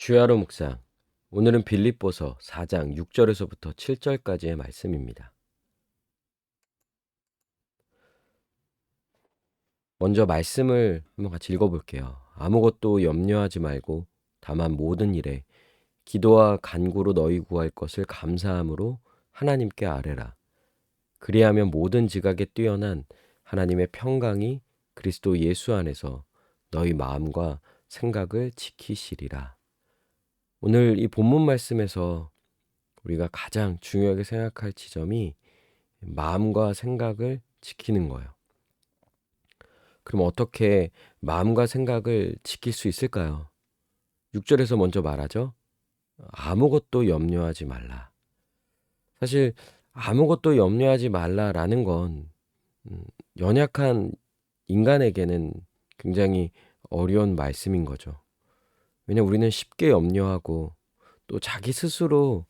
주야로 묵상. 오늘은 빌립보서 4장 6절에서부터 7절까지의 말씀입니다. 먼저 말씀을 한번 같이 읽어볼게요. 아무것도 염려하지 말고 다만 모든 일에 기도와 간구로 너희 구할 것을 감사함으로 하나님께 아뢰라. 그리하면 모든 지각에 뛰어난 하나님의 평강이 그리스도 예수 안에서 너희 마음과 생각을 지키시리라. 오늘 이 본문 말씀에서 우리가 가장 중요하게 생각할 지점이 마음과 생각을 지키는 거예요. 그럼 어떻게 마음과 생각을 지킬 수 있을까요? 6절에서 먼저 말하죠. 아무것도 염려하지 말라. 사실 아무것도 염려하지 말라라는 건 연약한 인간에게는 굉장히 어려운 말씀인 거죠. 왜냐면 우리는 쉽게 염려하고 또 자기 스스로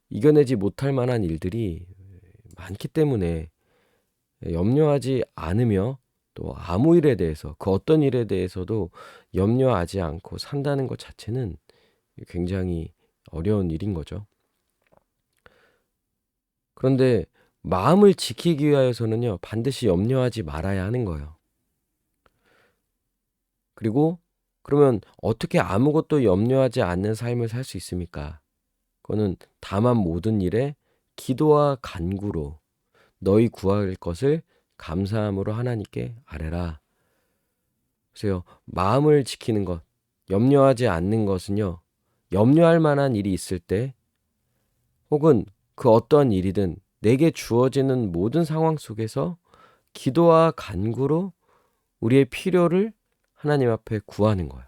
이겨내지 못할 만한 일들이 많기 때문에 염려하지 않으며 또 아무 일에 대해서 그 어떤 일에 대해서도 염려하지 않고 산다는 것 자체는 굉장히 어려운 일인 거죠. 그런데 마음을 지키기 위하여서는요, 반드시 염려하지 말아야 하는 거예요. 그리고 그러면 어떻게 아무것도 염려하지 않는 삶을 살 수 있습니까? 그거는 다만 모든 일에 기도와 간구로 너희 구할 것을 감사함으로 하나님께 아뢰라. 보세요. 마음을 지키는 것, 염려하지 않는 것은요. 염려할 만한 일이 있을 때 혹은 그 어떤 일이든 내게 주어지는 모든 상황 속에서 기도와 간구로 우리의 필요를 하나님 앞에 구하는 거예요.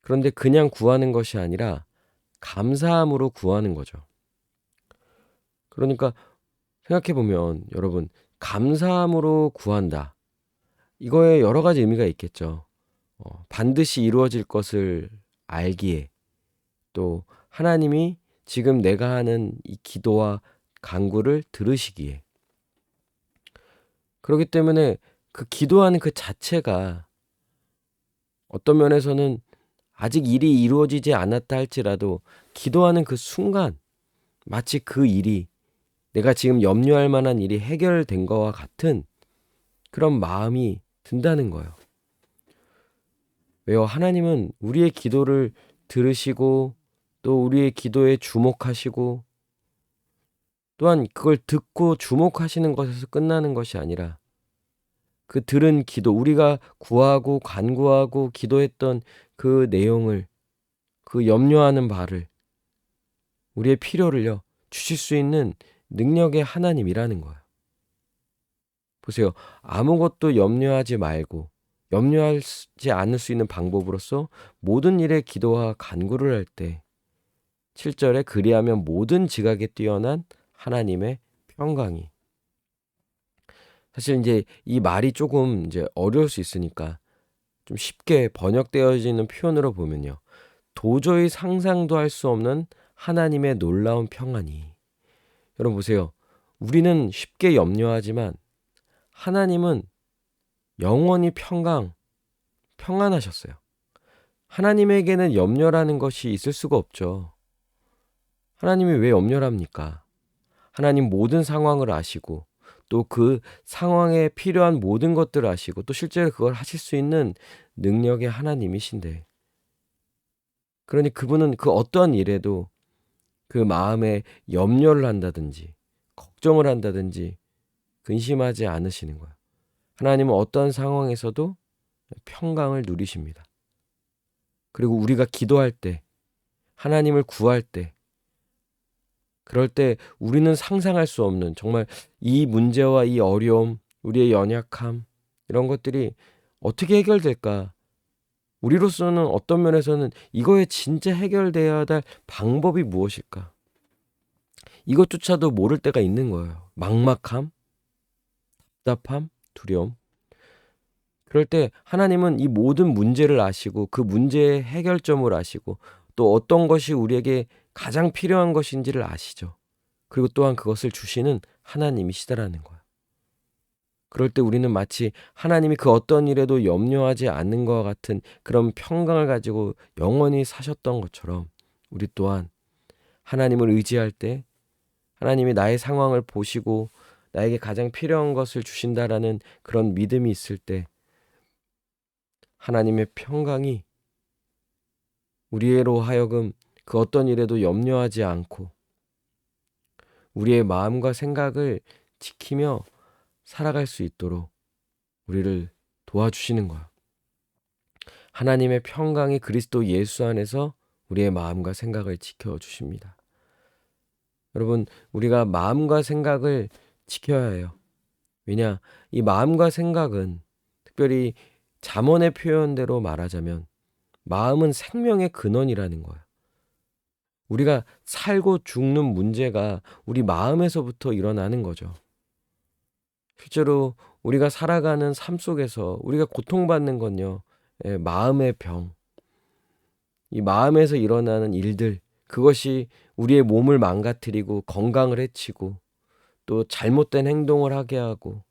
그런데 그냥 구하는 것이 아니라 감사함으로 구하는 거죠. 그러니까 생각해 보면 여러분, 감사함으로 구한다. 이거에 여러 가지 의미가 있겠죠. 반드시 이루어질 것을 알기에 또 하나님이 지금 내가 하는 이 기도와 간구를 들으시기에 그렇기 때문에 그 기도하는 그 자체가 어떤 면에서는 아직 일이 이루어지지 않았다 할지라도 기도하는 그 순간 마치 그 일이 내가 지금 염려할 만한 일이 해결된 것과 같은 그런 마음이 든다는 거예요. 왜요? 하나님은 우리의 기도를 들으시고 또 우리의 기도에 주목하시고 또한 그걸 듣고 주목하시는 것에서 끝나는 것이 아니라 그 들은 기도, 우리가 구하고 간구하고 기도했던 그 내용을, 그 염려하는 바를, 우리의 필요를요, 주실 수 있는 능력의 하나님이라는 거예요. 보세요. 아무것도 염려하지 말고 염려하지 않을 수 있는 방법으로서 모든 일에 기도와 간구를 할 때 7절에 그리하면 모든 지각에 뛰어난 하나님의 평강이. 사실 이제 이 말이 조금 이제 어려울 수 있으니까 좀 쉽게 번역되어지는 표현으로 보면요. 도저히 상상도 할 수 없는 하나님의 놀라운 평안이. 여러분 보세요. 우리는 쉽게 염려하지만 하나님은 영원히 평안하셨어요. 하나님에게는 염려라는 것이 있을 수가 없죠. 하나님이 왜 염려를 합니까? 하나님 모든 상황을 아시고 또 그 상황에 필요한 모든 것들을 아시고 또 실제로 그걸 하실 수 있는 능력의 하나님이신데 그러니 그분은 그 어떠한 일에도 그 마음에 염려를 한다든지 걱정을 한다든지 근심하지 않으시는 거예요. 하나님은 어떠한 상황에서도 평강을 누리십니다. 그리고 우리가 기도할 때 하나님을 구할 때 그럴 때 우리는 상상할 수 없는 정말 이 문제와 이 어려움, 우리의 연약함 이런 것들이 어떻게 해결될까? 우리로서는 어떤 면에서는 이거에 진짜 해결돼야 할 방법이 무엇일까? 이것조차도 모를 때가 있는 거예요. 막막함, 답답함, 두려움. 그럴 때 하나님은 이 모든 문제를 아시고 그 문제의 해결점을 아시고 또 어떤 것이 우리에게 가장 필요한 것인지를 아시죠. 그리고 또한 그것을 주시는 하나님이시다라는 거예요. 그럴 때 우리는 마치 하나님이 그 어떤 일에도 염려하지 않는 것과 같은 그런 평강을 가지고 영원히 사셨던 것처럼 우리 또한 하나님을 의지할 때 하나님이 나의 상황을 보시고 나에게 가장 필요한 것을 주신다라는 그런 믿음이 있을 때 하나님의 평강이 우리로 하여금 그 어떤 일에도 염려하지 않고 우리의 마음과 생각을 지키며 살아갈 수 있도록 우리를 도와주시는 거예요. 하나님의 평강이 그리스도 예수 안에서 우리의 마음과 생각을 지켜주십니다. 여러분, 우리가 마음과 생각을 지켜야 해요. 왜냐, 이 마음과 생각은 특별히 잠언의 표현대로 말하자면 마음은 생명의 근원이라는 거예요. 우리가 살고 죽는 문제가 우리 마음에서부터 일어나는 거죠. 실제로 우리가 살아가는 삶 속에서 우리가 고통받는 건요, 마음의 병, 이 마음에서 일어나는 일들, 그것이 우리의 몸을 망가뜨리고 건강을 해치고 또 잘못된 행동을 하게 하고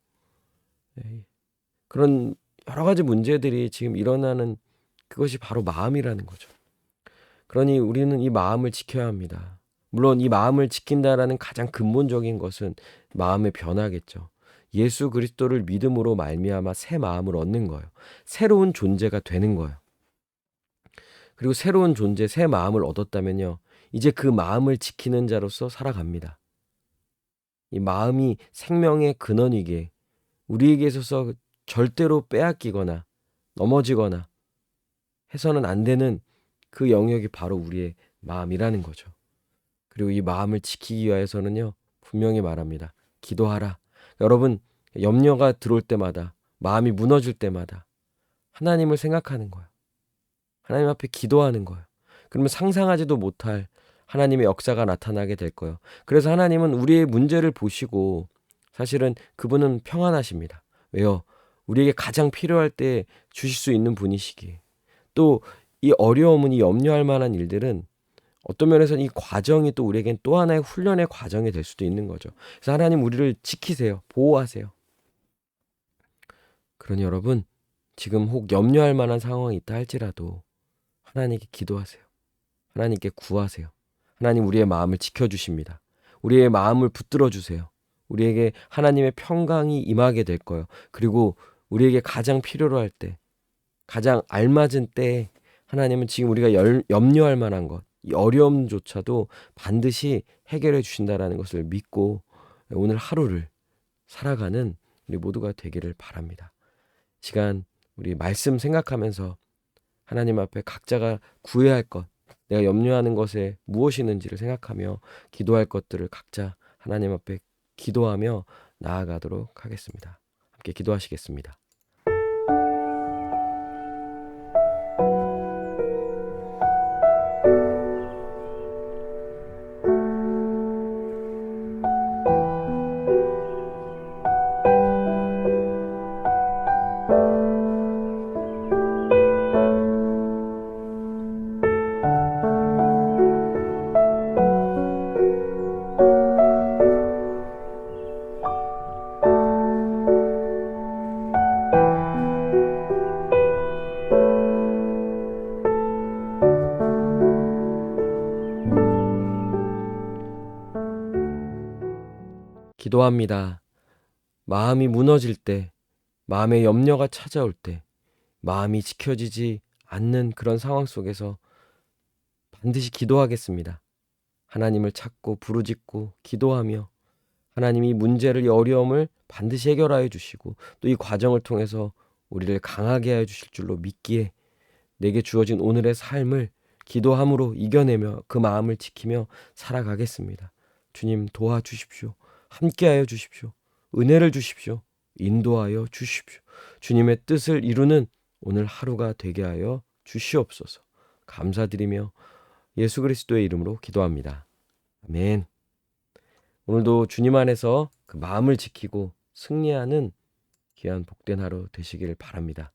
그런 여러 가지 문제들이 지금 일어나는 그것이 바로 마음이라는 거죠. 그러니 우리는 이 마음을 지켜야 합니다. 물론 이 마음을 지킨다라는 가장 근본적인 것은 마음의 변화겠죠. 예수 그리스도를 믿음으로 말미암아 새 마음을 얻는 거예요. 새로운 존재가 되는 거예요. 그리고 새로운 존재, 새 마음을 얻었다면요, 이제 그 마음을 지키는 자로서 살아갑니다. 이 마음이 생명의 근원이기에 우리에게 있어서 절대로 빼앗기거나 넘어지거나 해서는 안 되는 그 영역이 바로 우리의 마음이라는 거죠. 그리고 이 마음을 지키기 위해서는요, 분명히 말합니다. 기도하라. 여러분, 염려가 들어올 때마다, 마음이 무너질 때마다 하나님을 생각하는 거예요. 하나님 앞에 기도하는 거예요. 그러면 상상하지도 못할 하나님의 역사가 나타나게 될 거예요. 그래서 하나님은 우리의 문제를 보시고 사실은 그분은 평안하십니다. 왜요? 우리에게 가장 필요할 때 주실 수 있는 분이시기에. 또 이 어려움은, 이 염려할 만한 일들은 어떤 면에서는 이 과정이 또 우리에겐 또 하나의 훈련의 과정이 될 수도 있는 거죠. 그래서 하나님 우리를 지키세요. 보호하세요. 그러니 여러분, 지금 혹 염려할 만한 상황이 있다 할지라도 하나님께 기도하세요. 하나님께 구하세요. 하나님 우리의 마음을 지켜주십니다. 우리의 마음을 붙들어 주세요. 우리에게 하나님의 평강이 임하게 될 거예요. 그리고 우리에게 가장 필요로 할 때, 가장 알맞은 때에 하나님은 지금 우리가 염려할 만한 것, 이 어려움조차도 반드시 해결해 주신다라는 것을 믿고 오늘 하루를 살아가는 우리 모두가 되기를 바랍니다. 시간 우리 말씀 생각하면서 하나님 앞에 각자가 구해야 할 것, 내가 염려하는 것에 무엇이 있는지를 생각하며 기도할 것들을 각자 하나님 앞에 기도하며 나아가도록 하겠습니다. 함께 기도하시겠습니다. 기도합니다. 마음이 무너질 때, 마음의 염려가 찾아올 때, 마음이 지켜지지 않는 그런 상황 속에서 반드시 기도하겠습니다. 하나님을 찾고 부르짖고 기도하며 하나님이 문제를, 이 어려움을 반드시 해결하여 주시고 또 이 과정을 통해서 우리를 강하게 하여 주실 줄로 믿기에 내게 주어진 오늘의 삶을 기도함으로 이겨내며 그 마음을 지키며 살아가겠습니다. 주님 도와주십시오. 함께하여 주십시오. 은혜를 주십시오. 인도하여 주십시오. 주님의 뜻을 이루는 오늘 하루가 되게 하여 주시옵소서. 감사드리며 예수 그리스도의 이름으로 기도합니다. 아멘. 오늘도 주님 안에서 그 마음을 지키고 승리하는 귀한 복된 하루 되시길 바랍니다.